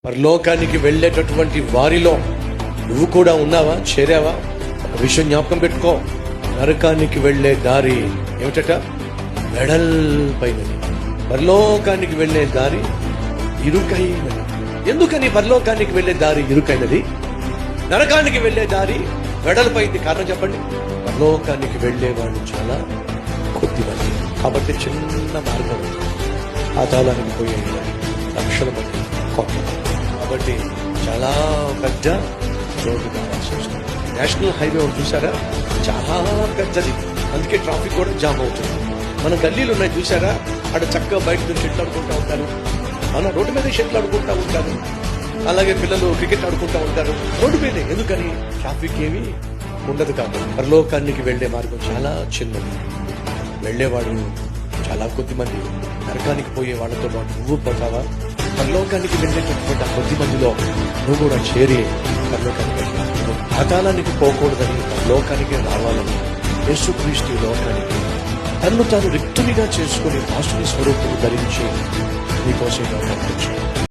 పరలోకానికి వెళ్ళేటటువంటి వారిలో నువ్వు కూడా ఉన్నావా, చేరావా? ఒక విషయం జ్ఞాపకం పెట్టుకో, నరకానికి వెళ్ళే దారి ఏమిటట? వెడల్పైనది. పరలోకానికి వెళ్ళే దారి ఇరుకైనది. ఎందుకని పరలోకానికి వెళ్ళే దారి ఇరుకైనది, నరకానికి వెళ్ళే దారి వెడల్పైంది? కారణం చెప్పండి. పరలోకానికి వెళ్ళే వాళ్ళు చాలా కొద్దిమంది కాబట్టి చిన్న మార్గం, పాతాళానికి పోయే లక్షల మంది కొంతమంది కాబట్టి చాలా పెద్ద రోడ్డు కావాల్సి వస్తుంది. నేషనల్ హైవే ఒకటి చూసారా, చాలా పెద్దది, అందుకే ట్రాఫిక్ కూడా జామ్ అవుతుంది. మన గల్లీలు ఉన్నాయి చూసారా, అక్కడ చక్కగా బయట నుంచి షెట్లు ఆడుకుంటూ ఉంటారు, మన రోడ్డు మీద షెట్లు ఆడుకుంటూ ఉంటారు, అలాగే పిల్లలు క్రికెట్ ఆడుకుంటూ ఉంటారు రోడ్డు మీదే. ఎందుకని? ట్రాఫిక్ ఏమీ ఉండదు కాబట్టి. పరలోకానికి వెళ్లే మార్గం చాలా చిన్నది, వెళ్లేవాడు చాలా కొద్ది మంది. నరకానికి పోయే వాళ్ళతో పాటు నువ్వు పోతావా? పరలోకానికి వెళ్ళేటటువంటి ఆ కొద్ది మందిలో నువ్వు కూడా చేరి పరలోకానికి వెళ్ళాలి. పాతాళానికి పోకూడదని, పరలోకానికి రావాలని యేసుక్రీస్తు లోకానికి తన్ను తాను రిక్తునిగా చేసుకుని దాసుని స్వరూపును ధరించి నీకోసం వచ్చాడు.